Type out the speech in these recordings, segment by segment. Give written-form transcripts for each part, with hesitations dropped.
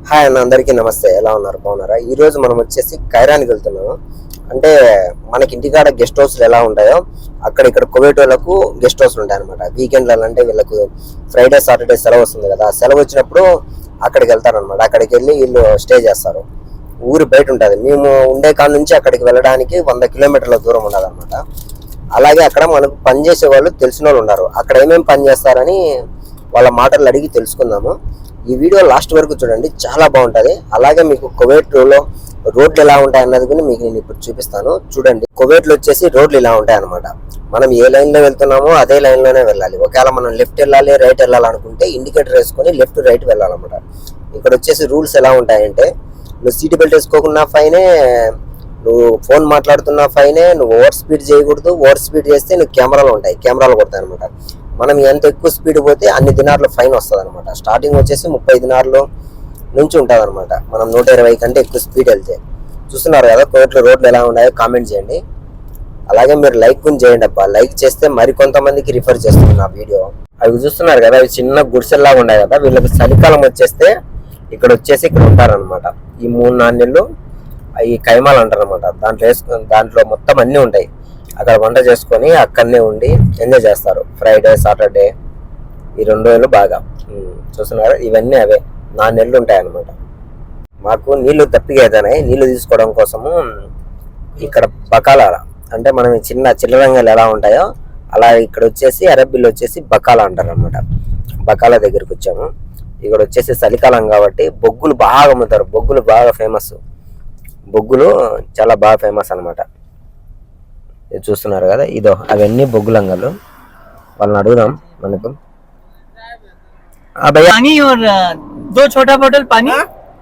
Hi అన్న, అందరికీ నమస్తే. ఎలా ఉన్నారు? బాగున్నారా? ఈ రోజు మనం వచ్చేసి కైరానికి వెళ్తున్నాము. అంటే మనకి ఇంటికాడ గెస్ట్ హౌస్లు ఎలా ఉంటాయో అక్కడ ఇక్కడ కువైట్ వాళ్ళకు గెస్ట్ హౌస్లు ఉంటాయి అనమాట. వీకెండ్లలో అంటే వీళ్ళకు ఫ్రైడే సాటర్డే సెలవు వస్తుంది కదా, సెలవు వచ్చినప్పుడు అక్కడికి వెళ్తారనమాట. అక్కడికి వెళ్ళి వీళ్ళు స్టే చేస్తారు. ఊరు బయట ఉంటుంది. మేము ఉండే కాడ నుంచి అక్కడికి వెళ్ళడానికి 100 కిలోమీటర్ల దూరం ఉండదు అనమాట. అలాగే అక్కడ మనకు పనిచేసే వాళ్ళు తెలిసిన వాళ్ళు ఉన్నారు. అక్కడ ఏమేమి పని చేస్తారని వాళ్ళ మాటలు అడిగి తెలుసుకుందాము. ఈ వీడియో లాస్ట్ వరకు చూడండి, చాలా బాగుంటుంది. అలాగే మీకు కువైట్లో రోడ్లు ఎలా ఉంటాయి అన్నది కూడా మీకు నేను ఇప్పుడు చూపిస్తాను. చూడండి, కువైట్లో వచ్చేసి రోడ్లు ఇలా ఉంటాయి అనమాట. మనం ఏ లైన్లో వెళ్తున్నామో అదే లైన్లోనే వెళ్ళాలి. ఒకవేళ మనం లెఫ్ట్ వెళ్ళాలి, రైట్ వెళ్ళాలనుకుంటే ఇండికేటర్ వేసుకొని లెఫ్ట్ రైట్ వెళ్ళాలన్నమాట. ఇక్కడ వచ్చేసి రూల్స్ ఎలా ఉంటాయంటే, నువ్వు సీట్ బెల్ట్ వేసుకోకుండా ఫైనే, నువ్వు ఫోన్ మాట్లాడుతున్నా ఫైనే, నువ్వు ఓవర్ స్పీడ్ చేయకూడదు. ఓవర్ స్పీడ్ చేస్తే నువ్వు కెమెరాలు ఉంటాయి, కెమెరాలు కొడతాయి అనమాట. మనం ఎంత ఎక్కువ స్పీడ్ పోతే అన్ని దినార్లు ఫైన్ వస్తుంది అనమాట. స్టార్టింగ్ వచ్చేసి 30 దినార్లు నుంచి ఉంటుంది అనమాట. మనం 120 కంటే ఎక్కువ స్పీడ్ వెళ్తే. చూస్తున్నారు కదా కువైట్లో రోడ్లు ఎలా ఉన్నాయో కామెంట్ చేయండి. అలాగే మీరు లైక్ కూడా చేయండి అబ్బా. లైక్ చేస్తే మరికొంతమందికి రిఫర్ చేస్తుంది నా వీడియో. అవి చూస్తున్నారు కదా, అవి చిన్న గుడిసెల్లాగా ఉన్నాయి కదా. వీళ్ళకి చలికాలం వచ్చేస్తే ఇక్కడ ఇక్కడ ఉంటారనమాట. ఈ 3-4 నెలలు ఈ కైమాలు అంటారు అనమాట. దాంట్లో మొత్తం అన్నీ ఉంటాయి. అక్కడ వంట చేసుకొని అక్కడనే ఉండి ఎంజాయ్ చేస్తారు. ఫ్రైడే సాటర్డే ఈ 2 రోజులు బాగా చూస్తున్నారు. ఇవన్నీ అవే 4 నెలలు ఉంటాయి అన్నమాట. మాకు నీళ్లు తప్పిగేదనాయి. నీళ్లు తీసుకోవడం కోసము ఇక్కడ బకాల, అంటే మనం చిన్న చిల్లరంగాలు ఎలా ఉంటాయో అలా ఇక్కడ వచ్చేసి అరబ్బీలు వచ్చేసి బకాల అంటారు అనమాట. బకాల దగ్గరికి వచ్చాము. ఇక్కడ వచ్చేసి చలికాలం కాబట్టి బొగ్గులు బాగా అమ్ముతారు. బొగ్గులు బాగా ఫేమస్. బొగ్గులు చాలా బాగా ఫేమస్ అనమాట. చూస్తున్నారు కదా, ఇదో అవన్నీ బొగ్గులంగలు. వాళ్ళని అడుగుదాం. మనకు पानी और दो छोटा बोतल पानी,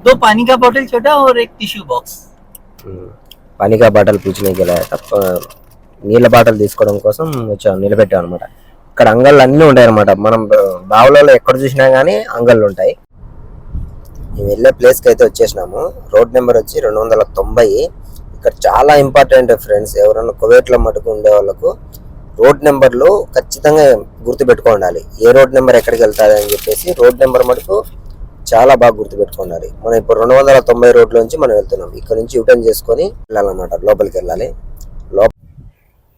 2 पानी का बोतल छोटा और एक टिश्यू बॉक्स. పానీకా బాటలు పూచినాయి కదా, నీళ్ళ బాటలు తీసుకోవడం కోసం వచ్చాము, నిలబెట్టాం అనమాట. ఇక్కడ అంగళ్ళు అన్నీ ఉంటాయి అనమాట. మనం బావులలో ఎక్కడ చూసినా కానీ అంగళ్ళు ఉంటాయి. మేము వెళ్ళే ప్లేస్కి అయితే వచ్చేసినాము. రోడ్ నెంబర్ వచ్చి 290. ఇక్కడ చాలా ఇంపార్టెంట్ ఫ్రెండ్స్, ఎవరైనా కువైట్లో మటుకు ఉండే వాళ్ళకు రోడ్ నెంబర్లు ఖచ్చితంగా గుర్తుపెట్టుకోండి. ఏ రోడ్ నెంబర్ ఎక్కడికి వెళ్తుంది అని చెప్పేసి రోడ్ నెంబర్ మటుకు చాలా బాగా గుర్తుపెట్టుకోండి. మనం ఇప్పుడు 290 రోడ్ల నుంచి మనం వెళ్తున్నాం. ఇక్కడ నుంచి యూటర్న్ చేసుకొని వెళ్ళాలన్నమాట, లోపలికి వెళ్ళాలి.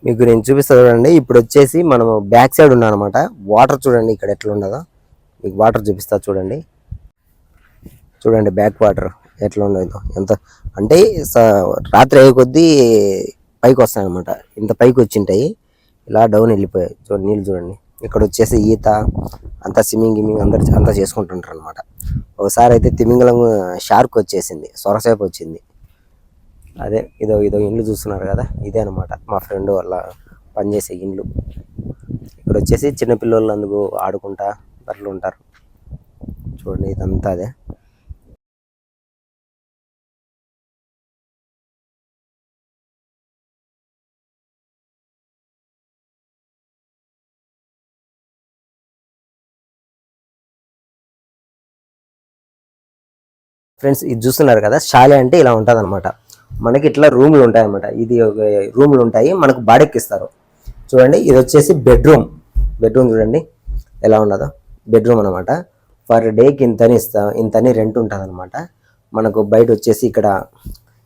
మీకు నేను చూపిస్తా చూడండి. ఇప్పుడు వచ్చేసి మనము బ్యాక్ సైడ్ ఉన్నాం అనమాట. వాటర్ చూడండి ఇక్కడ ఎట్లా ఉండదో, మీకు వాటర్ చూపిస్తా చూడండి. చూడండి బ్యాక్ వాటర్ ఎట్లా ఉండదు. ఎంత అంటే రాత్రి అయ్యే కొద్దీ పైకి వస్తాయి అనమాట. ఇంత పైకి వచ్చింటాయి, ఇలా డౌన్ వెళ్ళిపోయాయి. నీళ్ళు చూడండి. ఇక్కడ వచ్చేసి ఈత అంతా స్విమ్మింగ్ అంతా చేసుకుంటుంటారు అనమాట. ఒకసారి అయితే తిమింగలం షార్క్ వచ్చేసింది, సొరసేపు వచ్చింది. అదే ఇదో ఇండ్లు చూస్తున్నారు కదా, ఇదే అనమాట మా ఫ్రెండ్ వాళ్ళ పనిచేసే ఇండ్లు. ఇక్కడ వచ్చేసి చిన్నపిల్లలు అందుకు ఆడుకుంటా బట్టలు ఉంటారు. చూడండి ఇదంతా అదే. ఫ్రెండ్స్ ఇది చూస్తున్నారు కదా, షాలే అంటే ఇలా ఉంటుంది అనమాట. మనకి ఇట్లా రూమ్లు ఉంటాయి అన్నమాట. ఇది రూమ్లు ఉంటాయి, మనకు బాడెక్కిస్తారు. చూడండి ఇది వచ్చేసి బెడ్రూమ్ చూడండి ఎలా ఉండదో. బెడ్రూమ్ అనమాట. పర్ డేకి ఇంతని రెంట్ ఉంటుంది అనమాట. మనకు బయట వచ్చేసి ఇక్కడ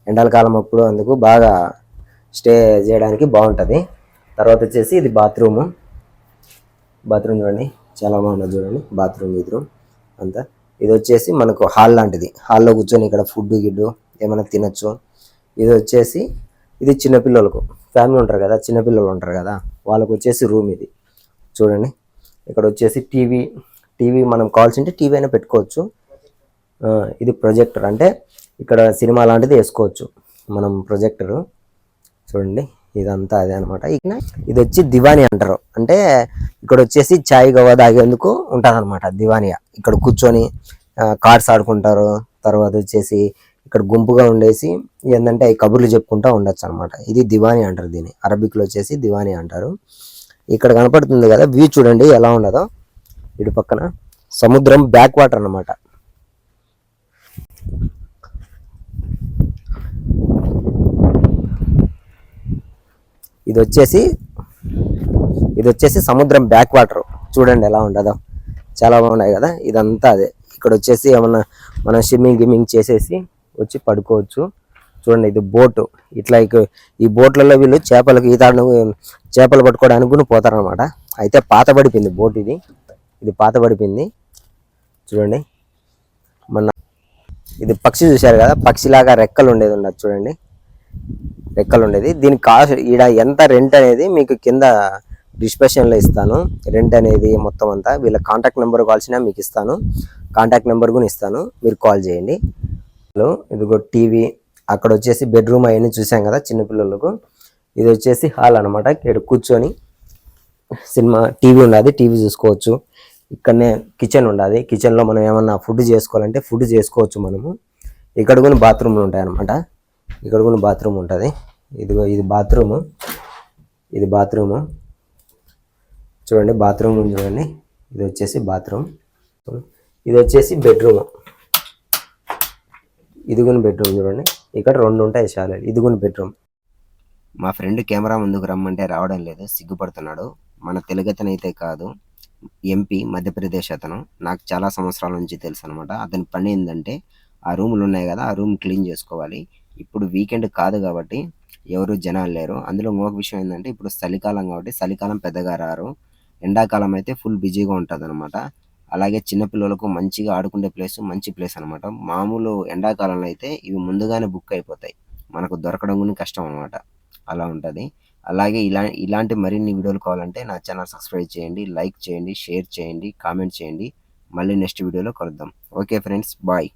ఎండాకాలం అప్పుడు అందుకు బాగా స్టే చేయడానికి బాగుంటుంది. తర్వాత వచ్చేసి ఇది బాత్రూమ్ చూడండి చాలా బాగుంటుంది. చూడండి బాత్రూమ్ గిత్రూమ్ అంతా. ఇది వచ్చేసి మనకు హాల్ లాంటిది. హాల్లో కూర్చొని ఇక్కడ ఫుడ్ గిడ్డు ఏమైనా తినచ్చు. ఇది వచ్చేసి ఇది చిన్నపిల్లలకు, ఫ్యామిలీ ఉంటారు కదా, చిన్నపిల్లలు ఉంటారు కదా, వాళ్ళకు వచ్చేసి రూమ్ ఇది. చూడండి ఇక్కడ వచ్చేసి టీవీ మనం కావాల్సింటే టీవీ అయినా పెట్టుకోవచ్చు. ఇది ప్రొజెక్టర్, అంటే ఇక్కడ సినిమా లాంటిది వేసుకోవచ్చు మనం ప్రొజెక్టరు. చూడండి ఇదంతా అదే అనమాట. ఇది వచ్చి దివాని అంటారు. అంటే ఇక్కడ వచ్చేసి చాయ్ గవా తాగేందుకు ఉంటుంది అనమాట దివానియా. ఇక్కడ కూర్చొని కార్డ్స్ ఆడుకుంటారు. తర్వాత వచ్చేసి ఇక్కడ గుంపుగా ఉండేసి ఏంటంటే అవి కబుర్లు చెప్పుకుంటూ ఉండొచ్చు అనమాట. ఇది దివాని అంటారు. దీన్ని అరబిక్లో వచ్చేసి దివాని అంటారు. ఇక్కడ కనపడుతుంది కదా వ్యూ చూడండి ఎలా ఉండదో. ఇటు పక్కన సముద్రం, బ్యాక్ వాటర్ అనమాట. ఇది వచ్చేసి సముద్రం బ్యాక్ వాటర్. చూడండి ఎలా ఉండదో, చాలా బాగున్నాయి కదా. ఇదంతా అదే. ఇక్కడ వచ్చేసి ఏమన్నా మనం గిమ్మింగ్ చేసేసి వచ్చి పడుకోవచ్చు. చూడండి ఇది బోటు. ఇట్లా ఈ బోట్లలో వీళ్ళు చేపలు పట్టుకోవడానికి కూడా పోతారనమాట. అయితే పాత పడిపోయింది బోట్, ఇది పాత పడిపోయింది. చూడండి ఇది పక్షి చూశారు కదా, పక్షిలాగా రెక్కలు ఉండేది ఉండదు చూడండి, రెక్కలు ఉండేది. దీని కాస్ట్ ఈడ ఎంత రెంట్ అనేది మీకు కింద డిస్క్రిప్షన్లో ఇస్తాను. రెంట్ అనేది మొత్తం అంతా వీళ్ళ కాంటాక్ట్ నెంబర్ కావాల్సిన మీకు ఇస్తాను, కాంటాక్ట్ నెంబర్ కూడా ఇస్తాను, మీరు కాల్ చేయండి. ఇదిగో టీవీ, అక్కడ వచ్చేసి బెడ్రూమ్ అవన్నీ చూసాం కదా చిన్నపిల్లలకు. ఇది వచ్చేసి హాల్ అనమాట. ఇక్కడ కూర్చొని సినిమా టీవీ ఉన్నది, టీవీ చూసుకోవచ్చు. ఇక్కడనే కిచెన్ ఉన్నది, కిచెన్లో మనం ఏమన్నా ఫుడ్ చేసుకోవాలంటే ఫుడ్ చేసుకోవచ్చు మనము. ఇక్కడ కూడా బాత్రూమ్లు ఉంటాయి అనమాట, ఇక్కడ కూడా బాత్రూమ్ ఉంటుంది. ఇదిగో ఇది బాత్రూము, ఇది బాత్రూము చూడండి, బాత్రూమ్ చూడండి. ఇది వచ్చేసి బాత్రూమ్, ఇది వచ్చేసి బెడ్రూమ్, ఇది కూడా బెడ్రూమ్ చూడండి. ఇక్కడ 2 ఉంటాయి చాలా. ఇది కూడా బెడ్రూమ్. మా ఫ్రెండ్ కెమెరా ముందుకు రమ్మంటే రావడం లేదు, సిగ్గుపడుతున్నాడు. మన తెలుగతనైతే కాదు, ఎంపీ మధ్యప్రదేశ్ అతను. నాకు చాలా సంవత్సరాల నుంచి తెలుసు అనమాట. అతని పని ఏంటంటే ఆ రూములు ఉన్నాయి కదా, ఆ రూమ్ క్లీన్ చేసుకోవాలి. ఇప్పుడు వీకెండ్ కాదు కాబట్టి ఎవరు జనాలు లేరు. అందులో ఇంకొక విషయం ఏంటంటే ఇప్పుడు చలికాలం కాబట్టి చలికాలం పెద్దగా రారు, ఎండాకాలం అయితే ఫుల్ బిజీగా ఉంటుంది అనమాట. అలాగే చిన్నపిల్లలకు మంచిగా ఆడుకునే ప్లేస్, మంచి ప్లేస్ అనమాట. మామూలు ఎండాకాలంలో అయితే ఇవి ముందుగానే బుక్ అయిపోతాయి, మనకు దొరకడం కూడా కష్టం అనమాట, అలా ఉంటుంది. అలాగే ఇలాంటి మరిన్ని వీడియోలు కావాలంటే నా ఛానల్ సబ్స్క్రైబ్ చేయండి, లైక్ చేయండి, షేర్ చేయండి, కామెంట్ చేయండి. మళ్ళీ నెక్స్ట్ వీడియోలో కలుద్దాం. Okay friends, bye.